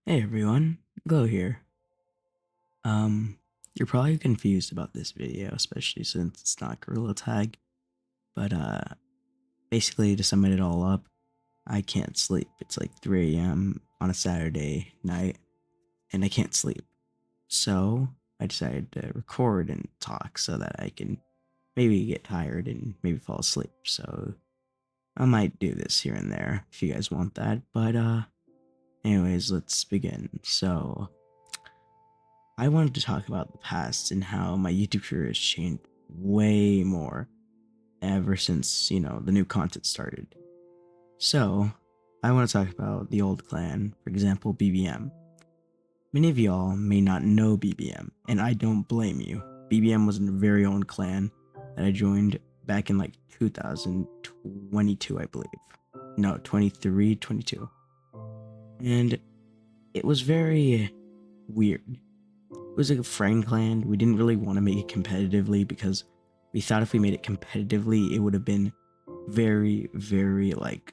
Hey everyone, Glow here. Um, you're probably confused about this video, especially since it's not Gorilla Tag. But basically to sum it all up, I can't sleep. It's like 3 a.m. on a Saturday night, and I can't sleep. So I decided to record and talk so that I can maybe get tired and maybe fall asleep. So I might do this here and there if you guys want that. But anyways, let's begin. So I wanted to talk about the past and how my YouTube career has changed way more ever since, the new content started. So, I want to talk about the old clan, for example, BBM. Many of y'all may not know BBM, and I don't blame you. BBM was a very own clan that I joined back in like 2022, I believe. No, 23, 22. And it was very weird. It was like a friend clan. We didn't really want to make it competitively because we thought if we made it competitively, it would have been very, very like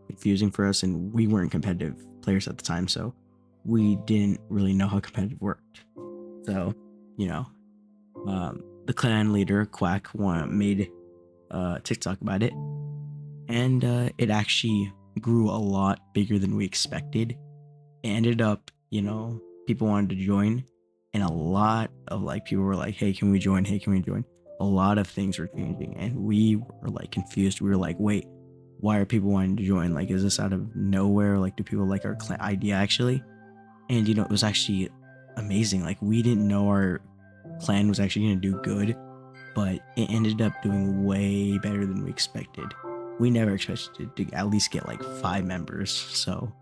confusing for us, and we weren't competitive players at the time, so we didn't really know how competitive worked. So, you know, the clan leader Quack made TikTok about it, and it actually grew a lot bigger than we expected. It ended up, people wanted to join, and a lot of like people were like, "Hey, can we join? Hey, can we join?" A lot of things were changing, and we were like confused. We were like, "Wait, why are people wanting to join? Like, is this out of nowhere? Like, do people like our idea actually?" And it was actually amazing. Like, we didn't know our clan was actually going to do good, but it ended up doing way better than we expected. We never expected to at least get like 5 members, so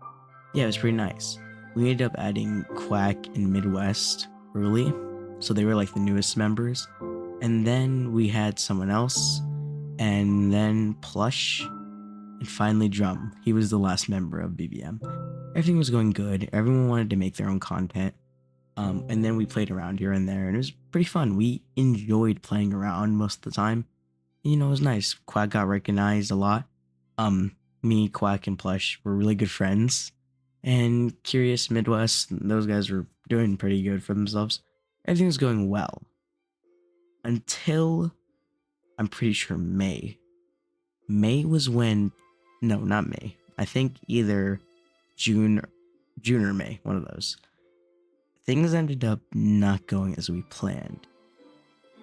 yeah, it was pretty nice. We ended up adding Quack and Midwest early, so they were like the newest members. And then we had someone else, and then Plush, and finally Drum. He was the last member of BBM. Everything was going good. Everyone wanted to make their own content. And then we played around here and there, and it was pretty fun. We enjoyed playing around most of the time. It was nice. Quack got recognized a lot. Me, Quack, and Plush were really good friends. And Curious Midwest, those guys were doing pretty good for themselves. Everything was going well. Until, I'm pretty sure, May. May was when, no, not May. I think either June, June or May, one of those. Things ended up not going as we planned.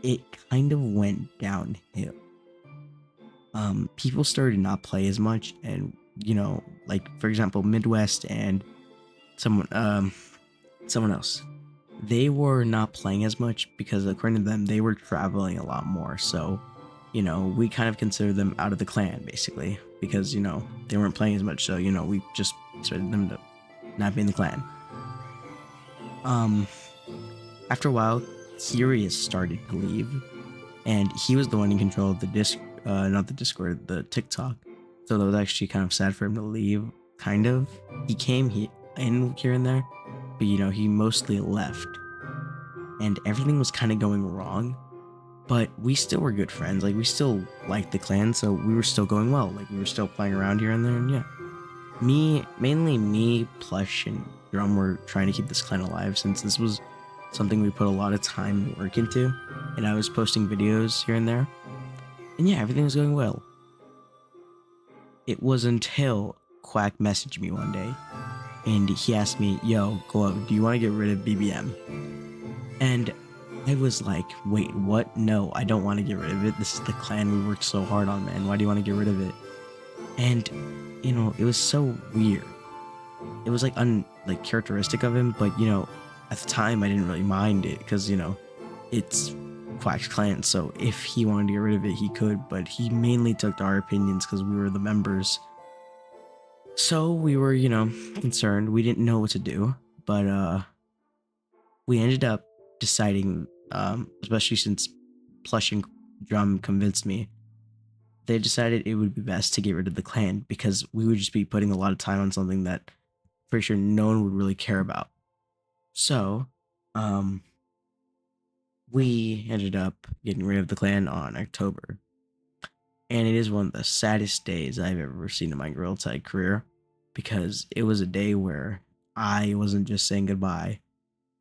It kind of went downhill. People started not play as much, and like for example, Midwest and someone else, they were not playing as much because according to them, they were traveling a lot more. So, we kind of considered them out of the clan basically because they weren't playing as much. So we just expected them to not be in the clan. After a while, Curious started to leave, and he was the one in control of the not the Discord, the TikTok. So that was actually kind of sad for him to leave. Kind of, he came in here and there, but he mostly left, and everything was kind of going wrong. But we still were good friends. Like we still liked the clan, so we were still going well. Like we were still playing around here and there, and yeah. Mainly me, Plush, and Drum were trying to keep this clan alive since this was something we put a lot of time and work into, and I was posting videos here and there. And yeah, everything was going well. It was until Quack messaged me one day, and he asked me, "Yo, Glow, do you want to get rid of BBM?" And I was like, "Wait, what? No, I don't want to get rid of it. This is the clan we worked so hard on, man. Why do you want to get rid of it?" And it was so weird. It was like characteristic of him, but at the time I didn't really mind it because it's Quack's clan, so if he wanted to get rid of it, he could, but he mainly took our opinions because we were the members. So we were, concerned. We didn't know what to do, but we ended up deciding, especially since Plush and Drum convinced me, they decided it would be best to get rid of the clan because we would just be putting a lot of time on something that pretty sure no one would really care about. So, we ended up getting rid of the clan on October. And it is one of the saddest days I've ever seen in my Gorilla Tag career because it was a day where I wasn't just saying goodbye.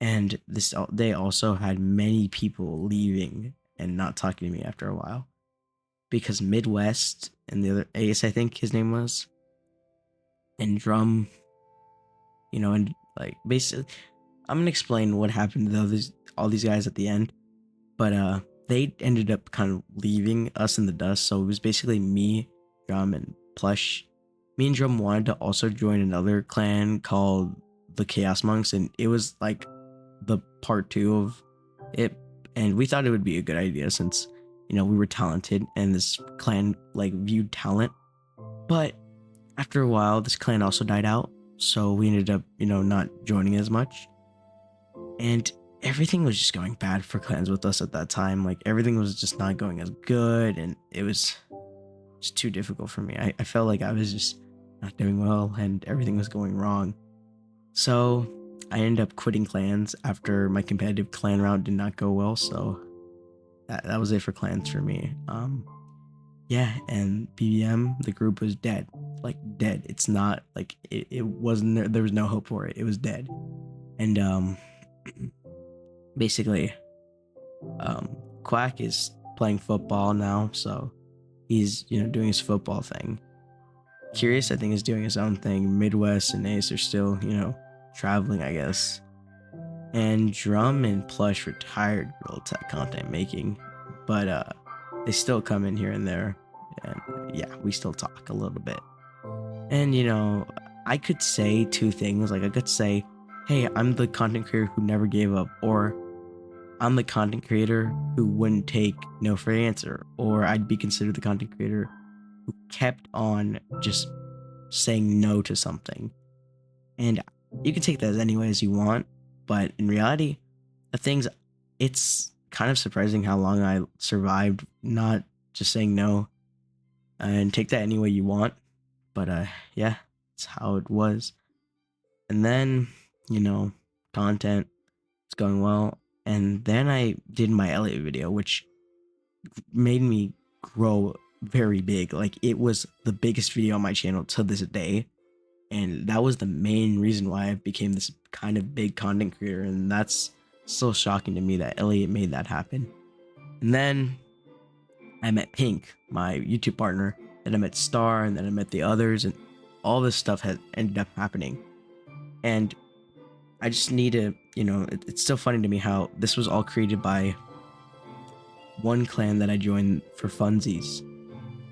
And they also had many people leaving and not talking to me after a while because Midwest and the other Ace, I think his name was, and Drum, and like basically, I'm gonna explain what happened to all these guys at the end, but they ended up kind of leaving us in the dust. So it was basically me, Drum, and Plush. Me and Drum wanted to also join another clan called the Chaos Monks, and it was like the part 2 of it, and we thought it would be a good idea since we were talented and this clan like viewed talent. But after a while this clan also died out, so we ended up not joining as much, and everything was just going bad for clans with us at that time. Like everything was just not going as good, and it was just too difficult for me. I felt like I was just not doing well and everything was going wrong. So I ended up quitting clans after my competitive clan route did not go well. So that was it for clans for me. Yeah, and BBM, the group was dead. Like dead. It's not like it wasn't there was no hope for it. It was dead. And basically Quack is playing football now, so he's doing his football thing. Curious, I think, is doing his own thing. Midwest and Ace are still traveling, I guess. And Drum and Plush retired real tech content making, but they still come in here and there, and yeah, we still talk a little bit. And I could say two things. Like I could say, hey, I'm the content creator who never gave up, or I'm the content creator who wouldn't take no for an answer, or I'd be considered the content creator who kept on just saying no to something. And you can take that as any way as you want, but in reality, it's kind of surprising how long I survived not just saying no, and take that any way you want. But yeah, it's how it was. And then content is going well, and then I did my Elliot video, which made me grow very big. Like it was the biggest video on my channel to this day, and that was the main reason why I became this kind of big content creator. And that's so shocking to me that Elliot made that happen. And then I met Pink, my YouTube partner, then I met Star, and then I met the others, and all this stuff has ended up happening. And I just need to, it's still funny to me how this was all created by one clan that I joined for funsies.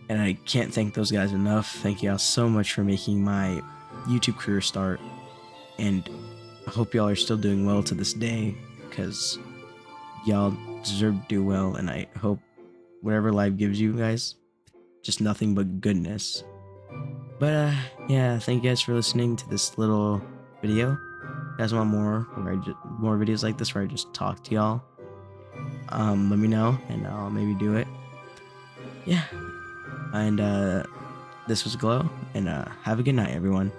And I can't thank those guys enough. Thank y'all so much for making my YouTube career start. And I hope y'all are still doing well to this day, because y'all deserve to do well. And I hope whatever life gives you guys, just nothing but goodness. But yeah, thank you guys for listening to this little video. If you guys want more videos like this where I just talk to y'all, let me know and I'll maybe do it. Yeah. And this was Glow, and have a good night, everyone.